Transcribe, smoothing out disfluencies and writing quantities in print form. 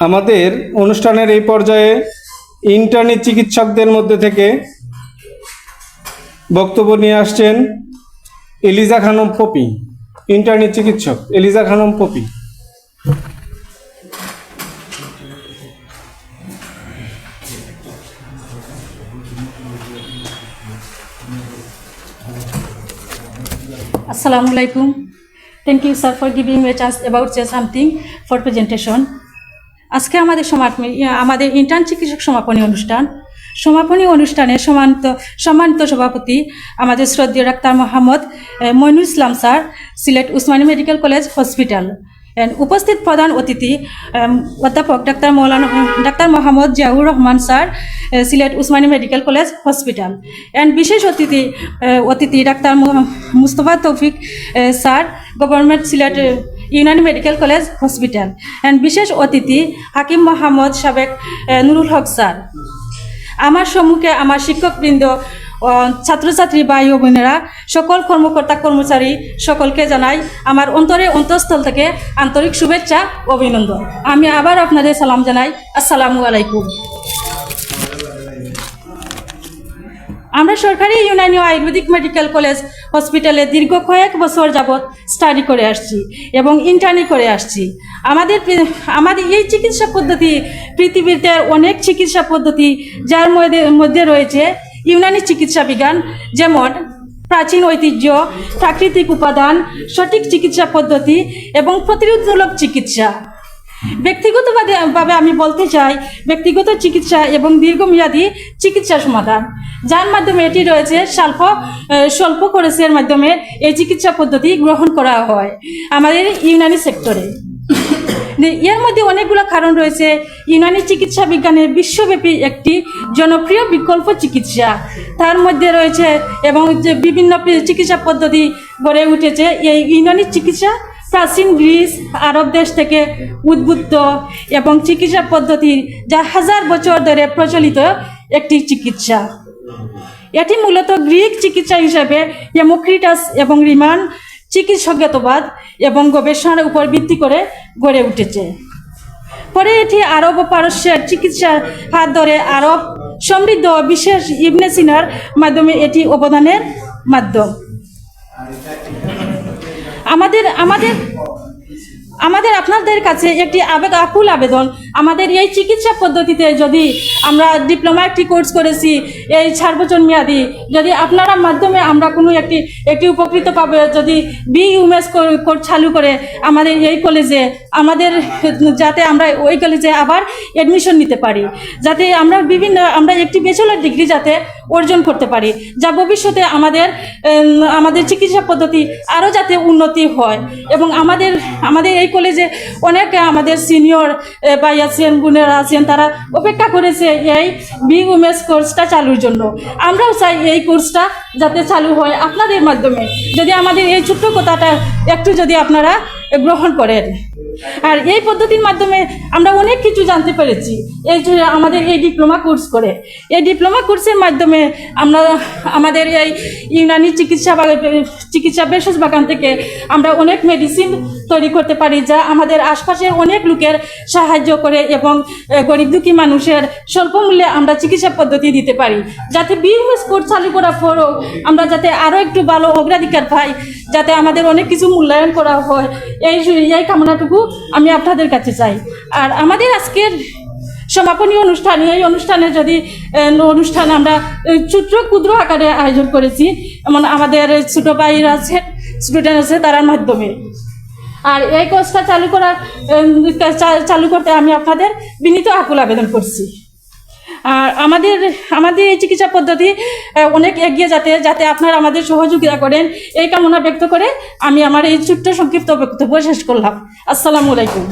আমাদের অনুষ্ঠানের এই পর্যায়ে ইন্টার্নি চিকিৎসকদের মধ্যে থেকে বক্তব্য নিয়ে আসছেন এলিজা খানম পপি। ইন্টার্নি চিকিৎসক Eliza Khanam Popy. Assalamu alaikum. Thank you, sir, for giving me a chance about say something for presentation. আজকে আমাদের ইন্টার্ন চিকিৎসক সমাপনী অনুষ্ঠানে সম্মানিত সভাপতি আমাদের শ্রদ্ধেয় doctor Mohammad Mainul Islam sir, Sylhet Osmani medical college hospital, and উপস্থিত প্রধান অতিথি অধ্যাপক doctor Mohammad Ziaur Rahman sir, Sylhet Osmani medical college hospital, and বিশেষ অতিথি doctor Mustafa Toufiq sir, government Sylhet Unani medical college hospital, and বিশেষ অতিথি হাকিম মোহাম্মদ সাবেক নুরুল হক স্যার। আমার সম্মুখে আমার শিক্ষকবৃন্দ, ছাত্রছাত্রী ভাই ও বোনেরা, সকল কর্মকর্তা কর্মচারী সকলকে জানাই আমার অন্তঃস্থল থেকে আন্তরিক শুভেচ্ছা ও অভিনন্দন। আমি আবার আপনাদের সালাম জানাই, আসসালামু আলাইকুম। আমরা সরকারি ইউনানি আয়ুর্বেদিক মেডিকেল কলেজ হসপিটালে দীর্ঘ কয়েক বছর যাবৎ স্টাডি করে আসছি এবং ইন্টার্নি করে আসছি। আমাদের এই চিকিৎসা পদ্ধতি, পৃথিবীতে অনেক চিকিৎসা পদ্ধতি যার মধ্যে রয়েছে ইউনানি চিকিৎসা বিজ্ঞান, যেমন প্রাচীন ঐতিহ্য, প্রাকৃতিক উপাদান, সঠিক চিকিৎসা পদ্ধতি এবং প্রতিরোধমূলক চিকিৎসা। ব্যক্তিগতভাবে আমি বলতে চাই ব্যক্তিগত চিকিৎসা এবং দীর্ঘমেয়াদী চিকিৎসা সমাধান, যার মাধ্যমে এটি রয়েছে স্বল্প খরচের মাধ্যমে এই চিকিৎসা পদ্ধতি গ্রহণ করা হয় আমাদের ইউনানি সেক্টরে। এর মধ্যে অনেকগুলো কারণ রয়েছে। ইউনানি চিকিৎসা বিজ্ঞানের বিশ্বব্যাপী একটি জনপ্রিয় বিকল্প চিকিৎসা, তার মধ্যে রয়েছে এবং যে বিভিন্ন চিকিৎসা পদ্ধতি গড়ে উঠেছে। এই ইউনানি চিকিৎসা প্রাচীন গ্রিস, আরব দেশ থেকে উদ্ভূত এবং চিকিৎসা পদ্ধতি যা হাজার বছর ধরে প্রচলিত একটি চিকিৎসা। এটি মূলত গ্রিক চিকিৎসা হিসেবে ডেমোক্রিটাস এবং রিমান চিকিৎসকত্ববাদ এবং গবেষণার উপর ভিত্তি করে গড়ে উঠেছে। পরে এটি আরব ও পারস্যের চিকিৎসার হাত ধরে আরব সমৃদ্ধ বিশেষ ইবনে সিনার মাধ্যমে এটি অবদানের মাধ্যম। আমাদের আপনাদের কাছে একটি আকুল আবেদন, আমাদের এই চিকিৎসা পদ্ধতিতে যদি আমরা ডিপ্লোমা একটি কোর্স করেছি এই 4 বছর মেয়াদি, যদি আপনারা মাধ্যমে আমরা কোনো একটি উপকৃত পাবে, যদি বিইউএমএস কোর্স চালু করে আমাদের এই কলেজে যাতে আমরা ওই কলেজে আবার অ্যাডমিশন নিতে পারি, যাতে আমরা একটি ব্যাচেলর ডিগ্রি যাতে অর্জন করতে পারি, যা ভবিষ্যতে আমাদের চিকিৎসা পদ্ধতি আরও যাতে উন্নতি হয়। এবং আমাদের এই কলেজে অনেক আমাদের সিনিয়র ভাই আছেন, বোনেরা আছেন, তারা অপেক্ষা করেছে এই বিইউএমএস কোর্সটা চালুর জন্য। আমরাও চাই এই কোর্সটা যাতে চালু হয় আপনাদের মাধ্যমে, যদি আমাদের এই ছোট্ট কথাটা একটু যদি আপনারা গ্রহণ করেন। আর এই পদ্ধতির মাধ্যমে আমরা অনেক কিছু জানতে পেরেছি আমাদের এই ডিপ্লোমা কোর্স করে। এই ডিপ্লোমা কোর্সের মাধ্যমে আমরা আমাদের এই ইউনানি চিকিৎসা ভেষজ বাগান থেকে আমরা অনেক মেডিসিন তৈরি করতে পারি, যা আমাদের আশপাশের অনেক লোকের সাহায্য করে এবং গরিব দুঃখী মানুষের স্বল্প মূল্যে আমরা চিকিৎসা পদ্ধতি দিতে পারি, যাতে বিইউএমএস কোর্স চালু করার পরও আমরা যাতে আরও একটু ভালো অগ্রাধিকার পাই, যাতে আমাদের অনেক কিছু মূল্যায়ন করা হয়। এই কামনাটুকু আমি আপনাদের কাছে চাই। আর আমাদের আজকের সমাপনী এই অনুষ্ঠানে আমরা ক্ষুদ্র আকারে আয়োজন করেছি, এমন আমাদের ছোট ভাইরা আছে, স্টুডেন্ট আছে, তার মাধ্যমে। আর এই কোর্সটা চালু করতে আমি আপনাদের বিনীত আকুল আবেদন করছি। আর আমাদের এই চিকিৎসা পদ্ধতি অনেক এগিয়ে যাতে আপনারা আমাদের সহযোগিতা করেন, এই কামনা ব্যক্ত করে আমি আমার এই ছোট্ট সংক্ষিপ্ত বক্তব্য শেষ করলাম। আসসালামু আলাইকুম।